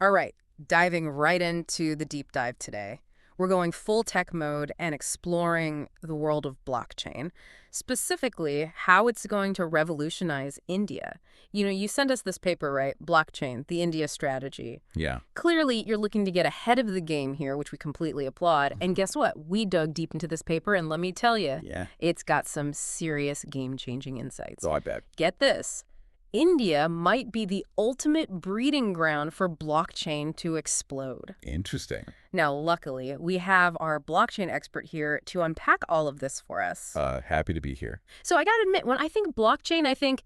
All right, diving right into the deep dive today. We're going full tech mode and exploring the world of blockchain, specifically how it's going to revolutionize India. You sent us this paper, right? Blockchain, the India strategy. Yeah. Clearly, you're looking to get ahead of the game here, which we completely applaud. And guess what? We dug deep into this paper, and let me tell you, it's got some serious game-changing insights. Oh, I bet. Get this. India might be the ultimate breeding ground for blockchain to explode. Interesting. Now, luckily, we have our blockchain expert here to unpack all of this for us. Happy to be here. So I got to admit, when I think blockchain, I think,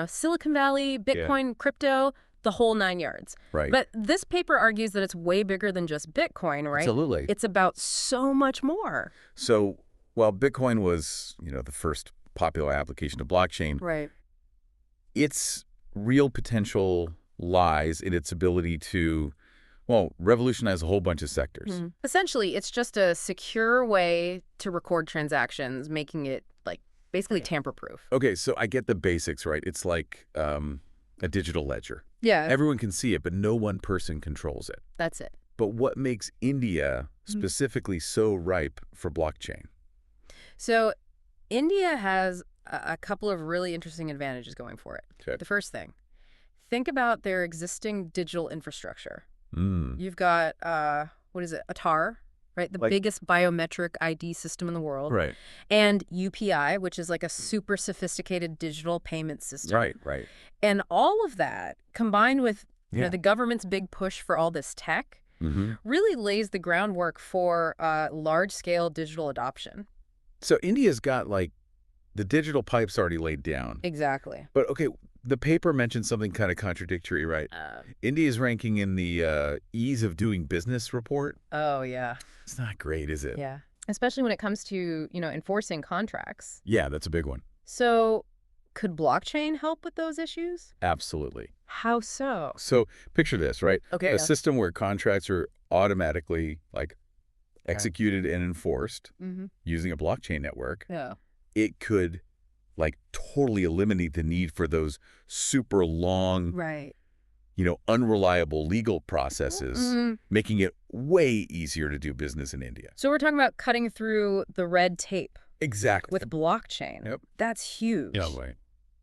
Silicon Valley, Bitcoin, crypto, the whole 9 yards. Right. But this paper argues that it's way bigger than just Bitcoin, right? Absolutely. It's about so much more. So while Bitcoin was, the first popular application of blockchain, Right. its real potential lies in its ability to, revolutionize a whole bunch of sectors. Essentially, it's just a secure way to record transactions, making it, basically tamper-proof. Okay, so I get the basics, right? It's like a digital ledger. Yeah. Everyone can see it, but no one person controls it. That's it. But what makes India specifically so ripe for blockchain? So India has a couple of really interesting advantages going for it. Okay. The first thing, think about their existing digital infrastructure. Mm. You've got, Aadhaar, right? The biggest biometric ID system in the world. Right. And UPI, which is like a super sophisticated digital payment system. Right. And all of that, combined with the government's big push for all this tech, really lays the groundwork for large-scale digital adoption. So India's got, the digital pipe's already laid down. Exactly. But, okay, the paper mentioned something kind of contradictory, right? India's ranking in the ease of doing business report. Oh, yeah. It's not great, is it? Yeah. Especially when it comes to, enforcing contracts. Yeah, that's a big one. So could blockchain help with those issues? Absolutely. How so? So picture this, right? Okay. A system where contracts are automatically, executed and enforced using a blockchain network. Yeah. It could, totally eliminate the need for those super long, Right. Unreliable legal processes, making it way easier to do business in India. So we're talking about cutting through the red tape. Exactly. With blockchain. Yep. That's huge. Yeah, right.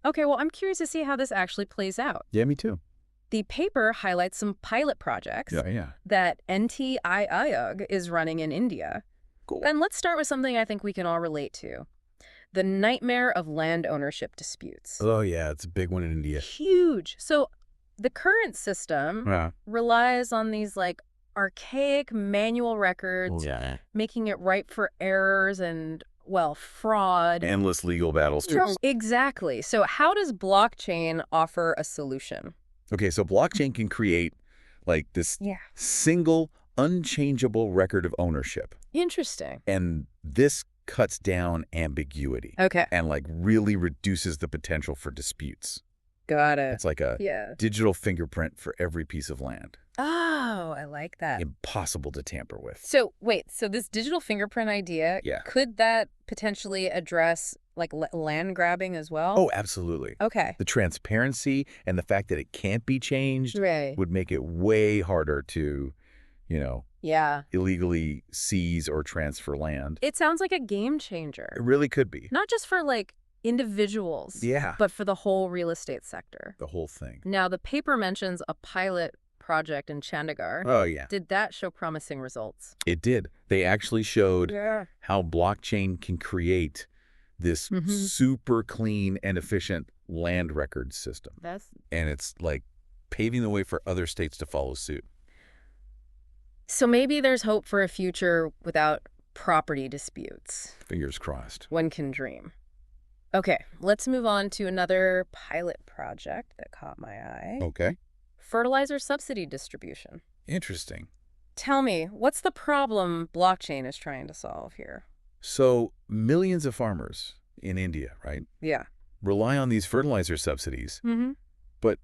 Okay, well, I'm curious to see how this actually plays out. Yeah, me too. The paper highlights some pilot projects that NITI Aayog is running in India. Cool. And let's start with something I think we can all relate to. The nightmare of land ownership disputes. Oh, yeah, it's a big one in India. Huge. So the current system relies on these, archaic manual records, making it ripe for errors and, fraud. Endless legal battles. Exactly. So how does blockchain offer a solution? Okay, so blockchain can create, this single, unchangeable record of ownership. Interesting. And this cuts down ambiguity. Okay. And, really reduces the potential for disputes. Got it. It's like a digital fingerprint for every piece of land. Oh, I like that. Impossible to tamper with. So, wait, so this digital fingerprint idea, could that potentially address, land grabbing as well? Oh, absolutely. Okay. The transparency and the fact that it can't be changed would make it way harder to, illegally seize or transfer land. It sounds like a game changer. It really could be. Not just for, individuals, but for the whole real estate sector. The whole thing. Now, the paper mentions a pilot project in Chandigarh. Oh, yeah. Did that show promising results? It did. They actually showed how blockchain can create this super clean and efficient land record system. And it's paving the way for other states to follow suit. So maybe there's hope for a future without property disputes. Fingers crossed. One can dream. Okay, let's move on to another pilot project that caught my eye. Okay. Fertilizer subsidy distribution. Interesting. Tell me, what's the problem blockchain is trying to solve here? So millions of farmers in India, right? Yeah. Rely on these fertilizer subsidies. But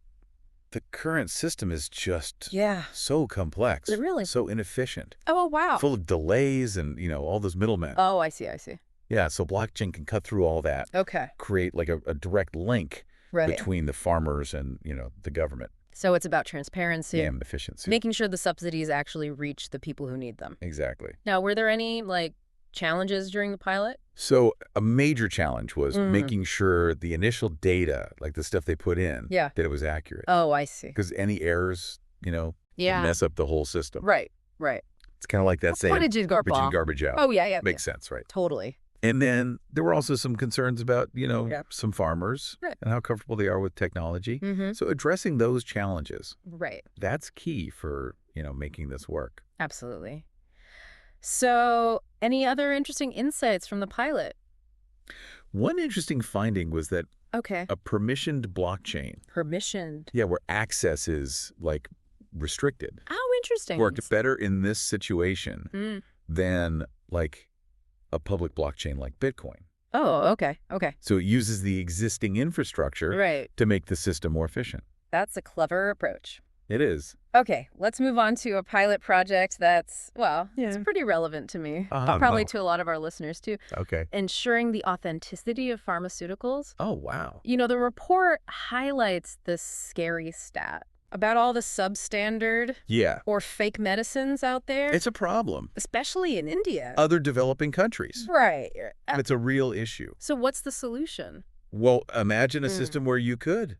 the current system is just so complex. Really? So inefficient. Oh, wow. Full of delays and, all those middlemen. Oh, I see. Yeah, so blockchain can cut through all that. Okay. Create a direct link between the farmers and, the government. So it's about transparency. And efficiency. Making sure the subsidies actually reach the people who need them. Exactly. Now, were there any, challenges during the pilot? So a major challenge was making sure the initial data, like the stuff they put in, that it was accurate. Oh, I see. Because any errors, would mess up the whole system. Right. It's kind of like that saying, garbage in, garbage out. Oh, yeah. Makes sense, right? Totally. And then there were also some concerns about, some farmers and how comfortable they are with technology. So addressing those challenges, that's key for, making this work. Absolutely. So any other interesting insights from the pilot? One interesting finding was that a permissioned blockchain. Permissioned? Yeah, where access is, restricted. Oh, interesting. Worked better in this situation than, a public blockchain like Bitcoin. Oh, okay. So it uses the existing infrastructure to make the system more efficient. That's a clever approach. It is. Okay, let's move on to a pilot project that's, it's pretty relevant to me. Probably to a lot of our listeners, too. Okay. Ensuring the authenticity of pharmaceuticals. Oh, wow. The report highlights this scary stat about all the substandard or fake medicines out there. It's a problem. Especially in India. Other developing countries. Right. It's a real issue. So what's the solution? Well, imagine a system where you could,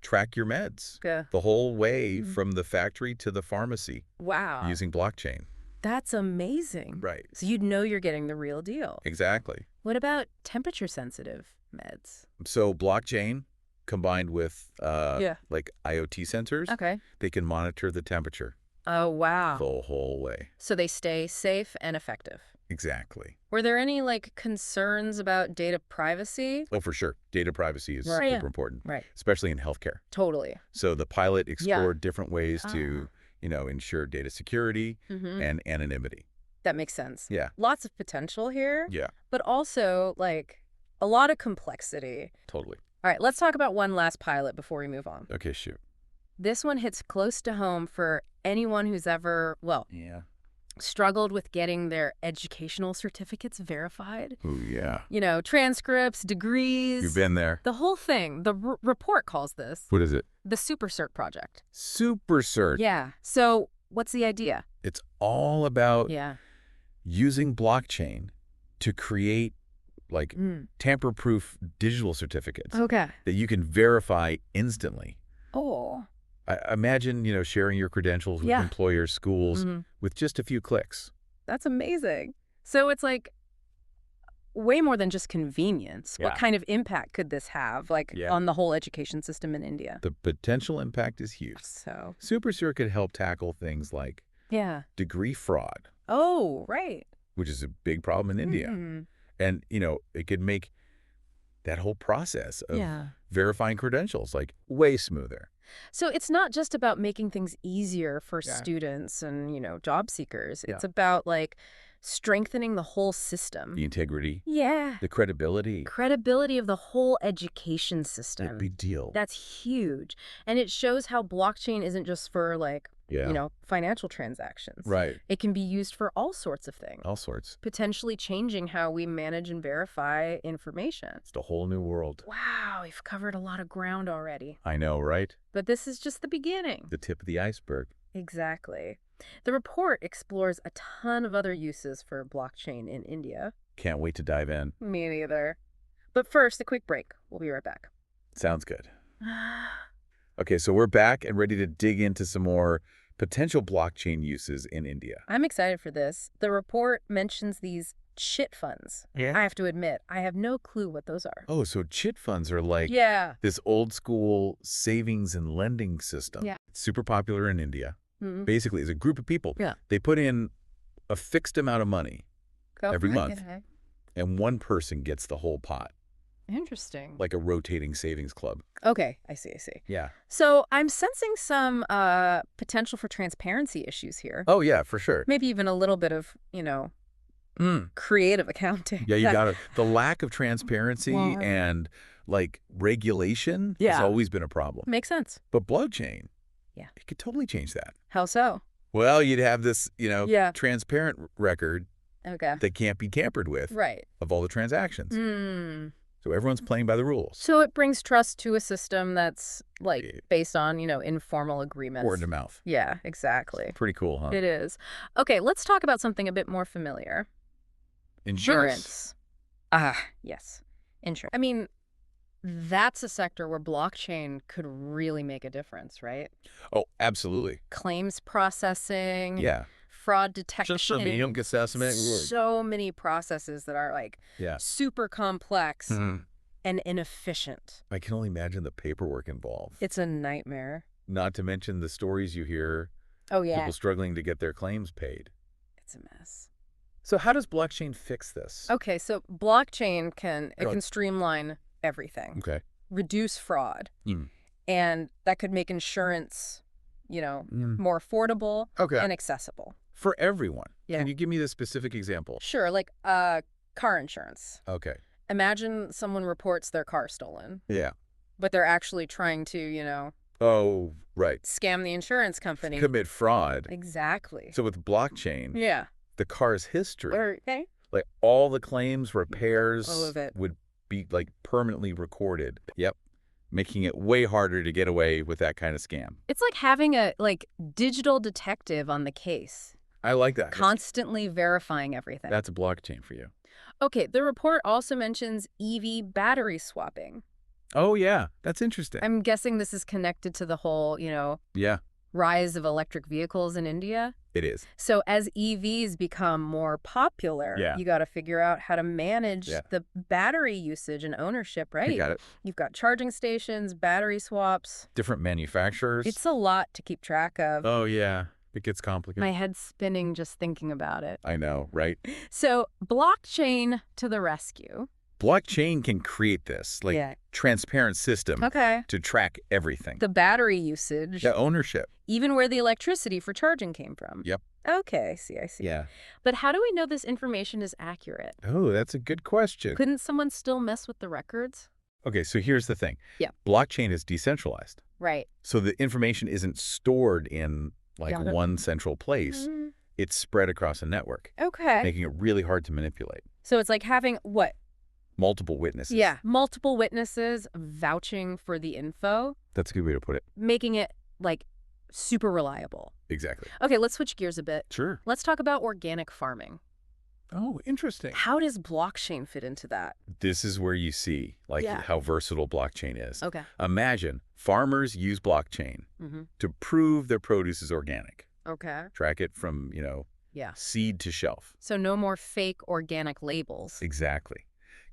track your meds the whole way from the factory to the pharmacy. Wow. Using blockchain. That's amazing. Right. So you'd know you're getting the real deal. Exactly. What about temperature-sensitive meds? So blockchain combined with, IoT sensors, they can monitor the temperature. Oh, wow. The whole way. So they stay safe and effective. Exactly. Were there any, concerns about data privacy? Oh, for sure. Data privacy is super important. Right. Especially in healthcare. Totally. So the pilot explored different ways to, ensure data security and anonymity. That makes sense. Yeah. Lots of potential here. Yeah. But also, a lot of complexity. Totally. All right, let's talk about one last pilot before we move on. Okay, shoot. This one hits close to home for anyone who's ever, struggled with getting their educational certificates verified. Oh, yeah. Transcripts, degrees. You've been there. The whole thing. The report calls this. What is it? The Super Cert Project. Super Cert. Yeah. So what's the idea? It's all about using blockchain to create tamper-proof digital certificates that you can verify instantly. Oh. Imagine, sharing your credentials with employers, schools, with just a few clicks. That's amazing. So it's way more than just convenience. Yeah. What kind of impact could this have, on the whole education system in India? The potential impact is huge. So Super Cert could help tackle things like degree fraud. Oh, right. Which is a big problem in India. And, it could make that whole process of verifying credentials way smoother. So it's not just about making things easier for students and, job seekers. It's about, strengthening the whole system. The integrity. Yeah. The credibility. Credibility of the whole education system. Yeah, big deal. That's huge. And it shows how blockchain isn't just for, financial transactions. Right. It can be used for all sorts of things. All sorts. Potentially changing how we manage and verify information. It's a whole new world. Wow, we've covered a lot of ground already. I know, right? But this is just the beginning. The tip of the iceberg. Exactly. The report explores a ton of other uses for blockchain in India. Can't wait to dive in. Me neither. But first, a quick break. We'll be right back. Sounds good. Okay, so we're back and ready to dig into some more potential blockchain uses in India. I'm excited for this. The report mentions these Chit funds. Yeah. I have to admit, I have no clue what those are. Oh, so Chit funds are this old school savings and lending system. Yeah. It's super popular in India. Basically, it's a group of people. Yeah. They put in a fixed amount of money every month, and one person gets the whole pot. Interesting. Like a rotating savings club. Okay, I see. Yeah. So I'm sensing some potential for transparency issues here. Oh, yeah, for sure. Maybe even a little bit of, creative accounting. Yeah, you got it. The lack of transparency and, regulation has always been a problem. Makes sense. But blockchain, it could totally change that. How so? Well, you'd have this, transparent record that can't be tampered with of of all the transactions. So everyone's playing by the rules. So it brings trust to a system that's, like, Eh, based on, informal agreements. Word of mouth. Yeah, exactly. Pretty cool, huh? It is. Okay, let's talk about something a bit more familiar. Insurance. Ah, yes. Insurance. I mean, that's a sector where blockchain could really make a difference, right? Oh, absolutely. Claims processing, Yeah. fraud detection. assessment. So many processes that are, like, Yeah. super complex and inefficient. I can only imagine the paperwork involved. It's a nightmare. Not to mention the stories you hear, Oh, yeah. people struggling to get their claims paid. It's a mess. So how does blockchain fix this? Okay, so blockchain can streamline everything. Okay. Reduce fraud. Mm. And that could make insurance, more affordable and accessible. For everyone. Yeah. Can you give me the specific example? Sure, like car insurance. Okay. Imagine someone reports their car stolen, Yeah. but they're actually trying to, Oh, right. scam the insurance company. Commit fraud. Exactly. So with blockchain, Yeah. the car's history, Okay. like all the claims, repairs, All of it. would be like permanently recorded. Yep. Making it way harder to get away with that kind of scam. It's like having a digital detective on the case, I like that. constantly verifying everything. That's a blockchain for you. Okay, the report also mentions EV battery swapping. Oh, yeah. That's interesting. I'm guessing this is connected to the whole, Yeah, rise of electric vehicles in India. it is. So as EVs become more popular, you got to figure out how to manage the battery usage and ownership, right? You got it. You've got charging stations, battery swaps. Different manufacturers. It's a lot to keep track of. Oh, yeah. It gets complicated. My head's spinning just thinking about it. I know, right? So blockchain to the rescue. Blockchain can create this, transparent system to track everything. The battery usage. The ownership. Even where the electricity for charging came from. Yep. Okay, I see. Yeah. But how do we know this information is accurate? Oh, that's a good question. Couldn't someone still mess with the records? Okay, so here's the thing. Yeah. Blockchain is decentralized. Right. So the information isn't stored in one central place. It's spread across a network. Okay. Making it really hard to manipulate. So it's like having what? Multiple witnesses. Yeah, multiple witnesses vouching for the info. That's a good way to put it. Making it, super reliable. Exactly. Okay, let's switch gears a bit. Sure. Let's talk about organic farming. Oh, interesting. How does blockchain fit into that? This is where you see, how versatile blockchain is. Okay. Imagine farmers use blockchain to prove their produce is organic. Okay. Track it from, seed to shelf. So no more fake organic labels. Exactly.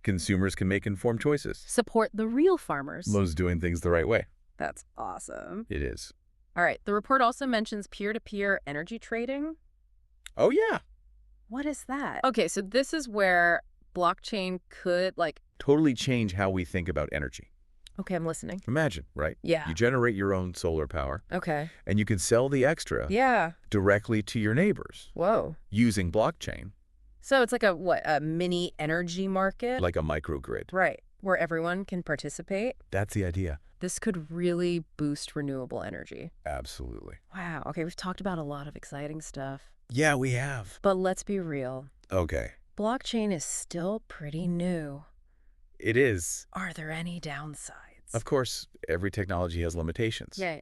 Consumers can make informed choices. Support the real farmers. Those doing things the right way. That's awesome. It is. All right. The report also mentions peer-to-peer energy trading. Oh, yeah. What is that? Okay, so this is where blockchain could, totally change how we think about energy. Okay, I'm listening. Imagine, right? Yeah. You generate your own solar power. Okay. And you can sell the extra directly to your neighbors. Whoa. Using blockchain. So it's like a mini energy market? Like a microgrid. Right, where everyone can participate? That's the idea. This could really boost renewable energy. Absolutely. Wow. Okay, we've talked about a lot of exciting stuff. Yeah, we have. But let's be real. Okay. Blockchain is still pretty new. It is. Are there any downsides? Of course, every technology has limitations. Yeah.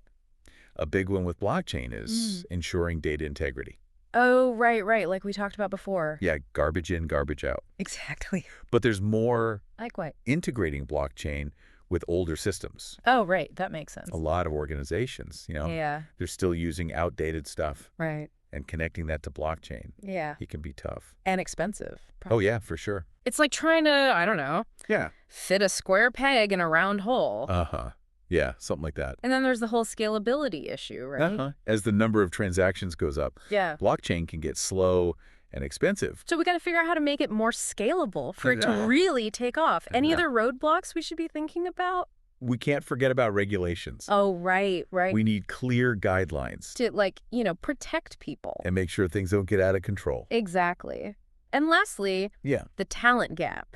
A big one with blockchain is ensuring data integrity. Oh, right. Like we talked about before. Yeah, garbage in, garbage out. Exactly. But there's more Quite. Integrating blockchain with older systems. Oh, right. That makes sense. A lot of organizations, they're still using outdated stuff. Right. And connecting that to blockchain. Yeah. It can be tough. And expensive. Oh, yeah, for sure. It's like trying to, I don't know. Yeah. Fit a square peg in a round hole. Uh-huh. Yeah, something like that. And then there's the whole scalability issue, right? Uh-huh. As the number of transactions goes up, blockchain can get slow and expensive. So we got to figure out how to make it more scalable for it to really take off. Any other roadblocks we should be thinking about? We can't forget about regulations. Oh, right. We need clear guidelines. To, protect people. And make sure things don't get out of control. Exactly. And lastly, the talent gap.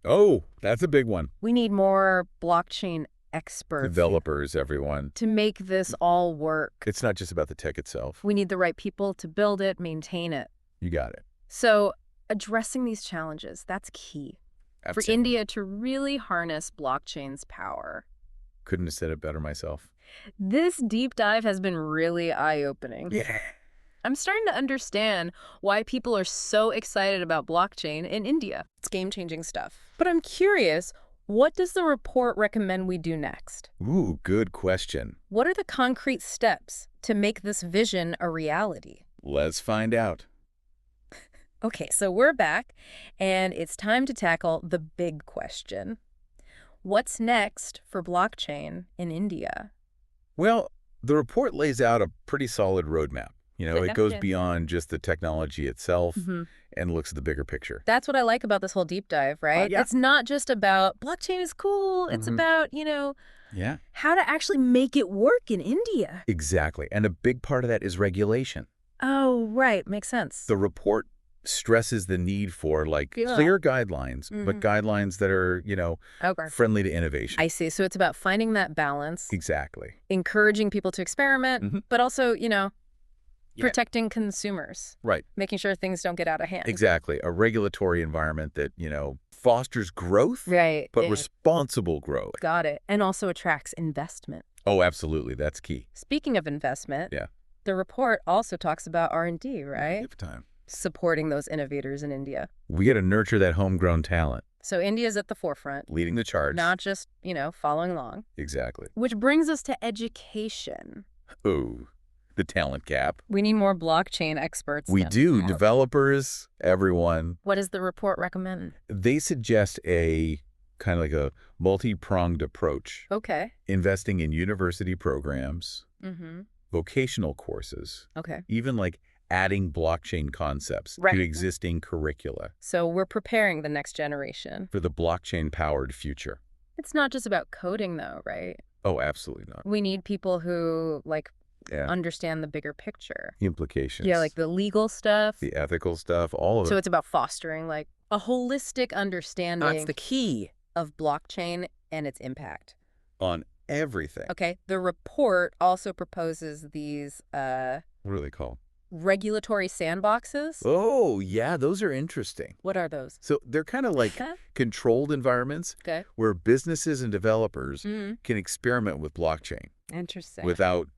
Oh, that's a big one. We need more blockchain experts. Developers, everyone. To make this all work. It's not just about the tech itself. We need the right people to build it, maintain it. You got it. So addressing these challenges, that's key. for India to really harness blockchain's power. Couldn't have said it better myself. This deep dive has been really eye-opening. Yeah. I'm starting to understand why people are so excited about blockchain in India. It's game-changing stuff. But I'm curious, what does the report recommend we do next? Ooh, good question. What are the concrete steps to make this vision a reality? Let's find out. Okay, so we're back, and it's time to tackle the big question. What's next for blockchain in India? Well, the report lays out a pretty solid roadmap. It goes beyond just the technology itself and looks at the bigger picture. That's what I like about this whole deep dive, right? Yeah. It's not just about blockchain is cool. It's about, how to actually make it work in India. Exactly. And a big part of that is regulation. Oh, right. Makes sense. The report stresses the need for clear guidelines, but guidelines that are, friendly to innovation. I see. So it's about finding that balance. Exactly. Encouraging people to experiment, but also, protecting consumers. Right. Making sure things don't get out of hand. Exactly. A regulatory environment that, fosters growth, right, but responsible growth. Got it. And also attracts investment. Oh, absolutely. That's key. Speaking of investment, the report also talks about R&D, right? Give time. Supporting those innovators in India. We got to nurture that homegrown talent. So India's at the forefront. Leading the charge. Not just, following along. Exactly. Which brings us to education. Ooh, the talent gap. We need more blockchain experts. We do. Developers, everyone. What does the report recommend? They suggest a kind of like a multi-pronged approach. Okay. Investing in university programs, vocational courses. Okay. Even adding blockchain concepts to existing curricula. So we're preparing the next generation. For the blockchain-powered future. It's not just about coding, though, right? Oh, absolutely not. We need people who, understand the bigger picture. The implications. Yeah, the legal stuff. The ethical stuff, all of it. So it's about fostering, a holistic understanding. That's the key. Of blockchain and its impact. On everything. Okay. The report also proposes these, what are they called? Regulatory sandboxes. Oh, yeah, those are interesting. What are those? So they're kind of controlled environments where businesses and developers can experiment with blockchain. Interesting. Without,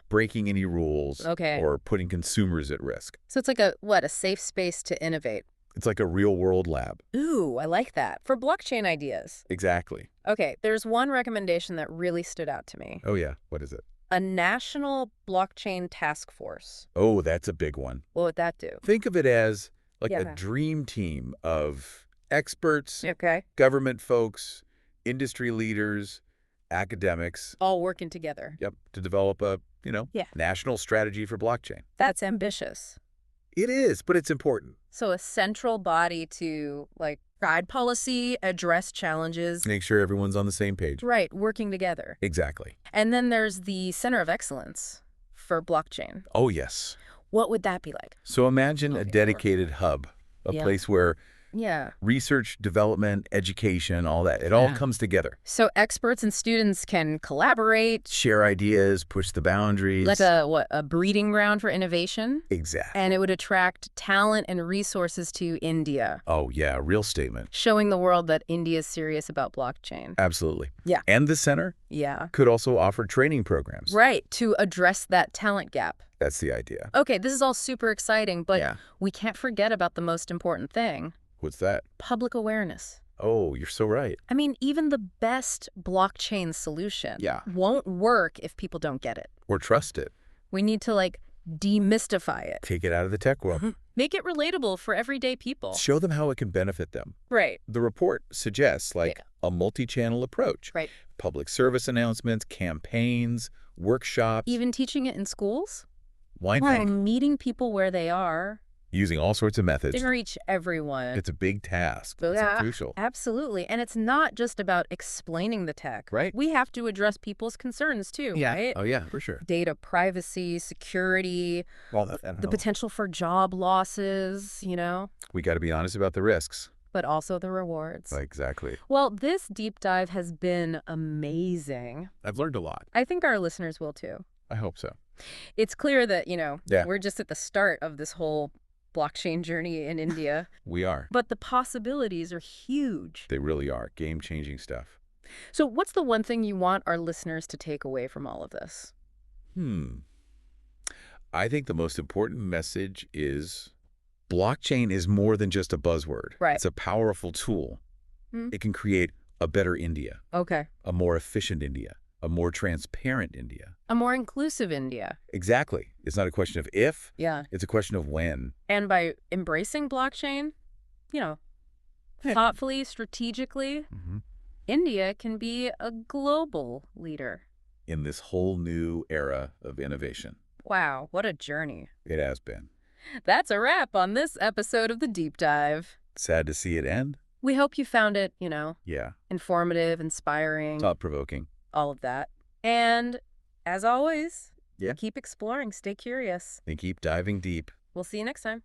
breaking any rules or putting consumers at risk. So it's a safe space to innovate. It's like a real-world lab. Ooh, I like that. For blockchain ideas. Exactly. Okay, there's one recommendation that really stood out to me. Oh, yeah. What is it? A national blockchain task force. Oh, that's a big one. What would that do? Think of it as a dream team of experts, government folks, industry leaders, academics. All working together. Yep, to develop a, national strategy for blockchain. That's ambitious. It is, but it's important. So a central body to, guide policy, address challenges. Make sure everyone's on the same page. Right, working together. Exactly. And then there's the Center of Excellence for blockchain. Oh, yes. What would that be like? So imagine a dedicated hub, a place where research, development, education, all that, it all comes together. So experts and students can collaborate. Share ideas, push the boundaries. Like a breeding ground for innovation? Exactly. And it would attract talent and resources to India. Oh, yeah, real statement. Showing the world that India is serious about blockchain. Absolutely. Yeah. And the center could also offer training programs. Right, to address that talent gap. That's the idea. Okay, this is all super exciting, but we can't forget about the most important thing. What's that? Public awareness. Oh, you're so right. I mean, even the best blockchain solution won't work if people don't get it. Or trust it. We need to, demystify it. Take it out of the tech world. Make it relatable for everyday people. Show them how it can benefit them. Right. The report suggests, a multi-channel approach. Right. Public service announcements, campaigns, workshops. Even teaching it in schools? Why not? Meeting people where they are. Using all sorts of methods. To reach everyone. It's a big task. It's crucial. Absolutely. And it's not just about explaining the tech. Right. We have to address people's concerns too, right? Oh, yeah, for sure. Data privacy, security, all that. The potential for job losses, We got to be honest about the risks. But also the rewards. Exactly. Well, this deep dive has been amazing. I've learned a lot. I think our listeners will too. I hope so. It's clear that, we're just at the start of this whole blockchain journey in India. We are. But the possibilities are huge. They really are. Game-changing stuff. So what's the one thing you want our listeners to take away from all of this? I think the most important message is blockchain is more than just a buzzword. Right. It's a powerful tool. It can create a better India. Okay. A more efficient India. A more transparent India. A more inclusive India. Exactly. It's not a question of if. Yeah. It's a question of when. And by embracing blockchain, thoughtfully, strategically, India can be a global leader. In this whole new era of innovation. Wow, what a journey. It has been. That's a wrap on this episode of The Deep Dive. Sad to see it end. We hope you found it, Yeah. informative, inspiring. Thought-provoking. All of that. And as always, Yeah. keep exploring, stay curious. And keep diving deep. We'll see you next time.